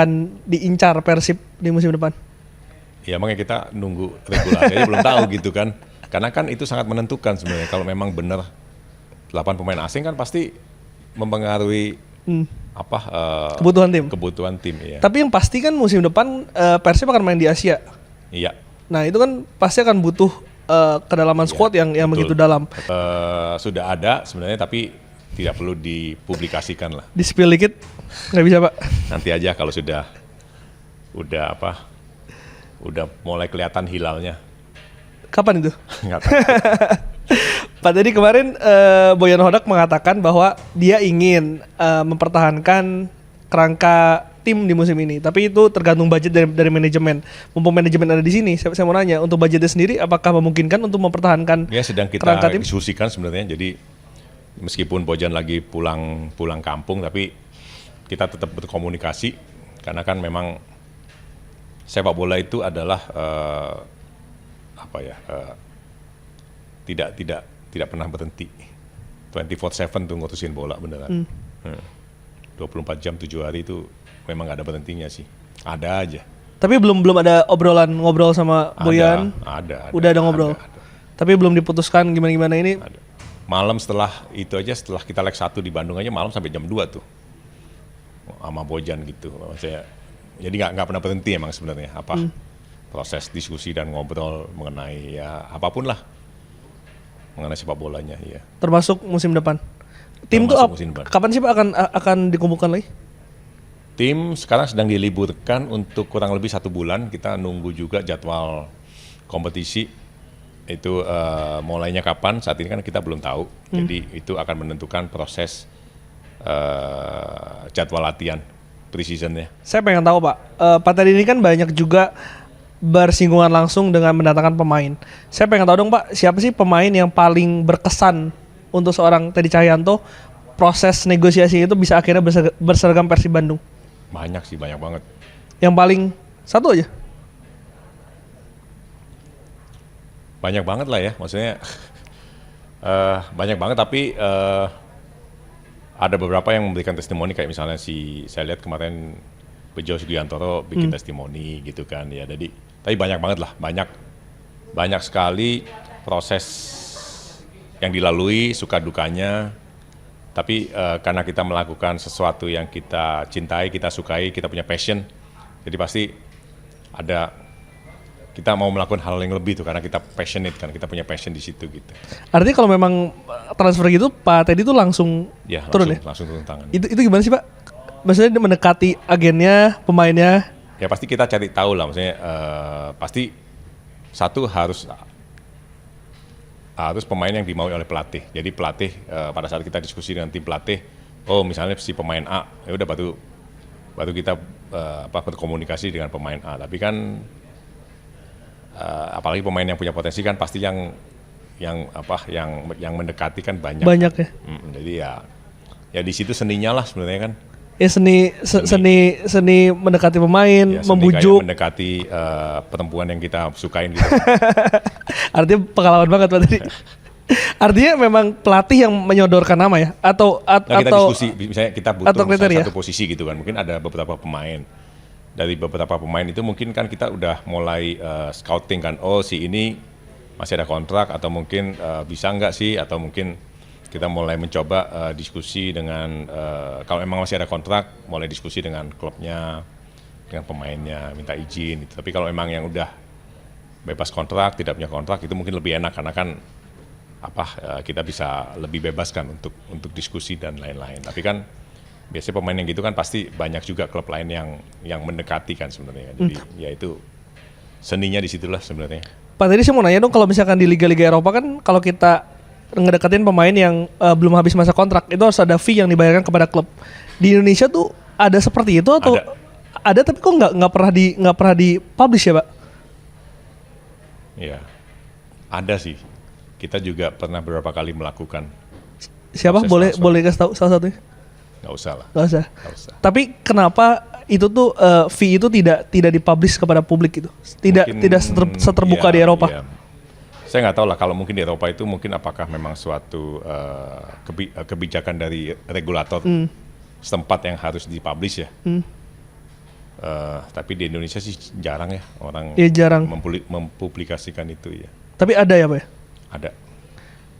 akan diincar Persib di musim depan? Ya makanya kita nunggu regulasinya belum tahu gitu kan. Karena kan itu sangat menentukan sebenarnya. Kalau memang benar 8 pemain asing kan pasti mempengaruhi kebutuhan tim ya. Tapi yang pasti kan musim depan Persib akan main di Asia. Iya. Nah itu kan pasti akan butuh kedalaman squad yang begitu dalam. Sudah ada sebenarnya tapi tidak perlu dipublikasikan lah. Di-spill dikit nggak bisa Pak? Nanti aja kalau udah mulai kelihatan hilalnya. Kapan itu? Nggak tahu. Pak tadi kemarin Boyan Hodak mengatakan bahwa dia ingin mempertahankan kerangka tim di musim ini, tapi itu tergantung budget dari manajemen. Mumpung manajemen ada di sini, saya mau nanya untuk budgetnya sendiri, apakah memungkinkan untuk mempertahankan ya sedang kita kerangka tim? Diskusikan sebenarnya. Jadi meskipun Bojan lagi pulang kampung, tapi kita tetap berkomunikasi karena kan memang sepak bola itu adalah tidak pernah berhenti. 24/7 tuh ngurusin bola beneran. 24 jam 7 hari itu memang nggak ada berhentinya sih. Ada aja. Tapi belum ada ngobrol sama Boyan. Ada. Udah ada ngobrol. Ada. Tapi belum diputuskan gimana ini. Ada. Malam setelah kita leg 1 di Bandung aja malam sampai jam 2 tuh. Sama Bojan gitu. Jadi nggak pernah berhenti emang sebenarnya proses diskusi dan ngobrol mengenai ya apapun lah mengenai sepak bolanya ya. Termasuk musim depan. Tim tuh kapan sih Pak akan dikumpulkan lagi? Tim sekarang sedang diliburkan untuk kurang lebih 1 bulan. Kita nunggu juga jadwal kompetisi itu mulainya kapan. Saat ini kan kita belum tahu. Jadi itu akan menentukan proses jadwal latihan pre-seasonnya. Saya pengen tahu Pak. Pak tadi ini kan banyak juga bersinggungan langsung dengan mendatangkan pemain. Saya pengen tahu dong Pak, siapa sih pemain yang paling berkesan untuk seorang Teddy Cahyanto? Proses negosiasi itu bisa akhirnya berseragam Persib Bandung. Banyak sih, banyak banget. Yang paling satu aja? Banyak banget lah ya, maksudnya banyak banget tapi ada beberapa yang memberikan testimoni kayak misalnya saya lihat kemarin Bejo Sugiantoro bikin testimoni gitu kan ya. Tapi banyak banget lah, banyak sekali proses yang dilalui, suka dukanya. Tapi karena kita melakukan sesuatu yang kita cintai, kita sukai, kita punya passion, jadi pasti kita mau melakukan hal yang lebih tuh karena kita passionate kan, kita punya passion di situ gitu. Artinya kalau memang transfer gitu Pak Teddy tuh langsung turun ya? Langsung turun tangan. Itu gimana sih Pak? Maksudnya mendekati agennya, pemainnya? Ya pasti kita cari tahu lah, maksudnya pasti satu harus pemain yang dimaui oleh pelatih. Jadi pelatih pada saat kita diskusi dengan tim pelatih, misalnya si pemain A, ya udah baru kita berkomunikasi dengan pemain A. Tapi kan apalagi pemain yang punya potensi kan pasti yang mendekati kan banyak. Banyak ya. Jadi ya di situ seninya lah sebenarnya kan. Ya seni mendekati pemain, ya, membujuk. Mendekati perempuan yang kita sukain gitu. Artinya pengalaman banget Pak tadi. Artinya memang pelatih yang menyodorkan nama ya? Atau kita diskusi, misalnya kita butuh misalnya satu posisi gitu kan. Mungkin ada beberapa pemain. Dari beberapa pemain itu mungkin kan kita udah mulai scouting kan. Si ini masih ada kontrak atau mungkin bisa nggak sih, atau mungkin kita mulai mencoba diskusi dengan kalau memang masih ada kontrak, mulai diskusi dengan klubnya, dengan pemainnya, minta izin gitu. Tapi kalau memang yang udah bebas kontrak, tidak punya kontrak, itu mungkin lebih enak karena kan kita bisa lebih bebas kan untuk diskusi dan lain-lain. Tapi kan biasanya pemain yang gitu kan pasti banyak juga klub lain yang mendekati kan sebenarnya. Jadi ya itu seninya disitulah sebenarnya. Pak tadi saya mau nanya dong, kalau misalkan di liga-liga Eropa kan kalau kita ngedeketin pemain yang belum habis masa kontrak, itu harus ada fee yang dibayarkan kepada klub. Di Indonesia tuh ada seperti itu atau ada tapi kok nggak pernah dipublish ya Pak? Iya, ada sih. Kita juga pernah beberapa kali melakukan. Siapa? Boleh kasih tahu salah satunya? Nggak usah lah. Nggak usah. Tapi kenapa itu tuh fee itu tidak dipublish kepada publik gitu? Tidak seterbuka di Eropa? Iya. Saya nggak tahu lah, kalau mungkin di Eropa itu mungkin apakah memang suatu kebijakan dari regulator setempat yang harus dipublish ya. Tapi di Indonesia sih jarang ya orang Iya jarang. mempublikasikan itu ya. Tapi ada ya Pak ya? Ada.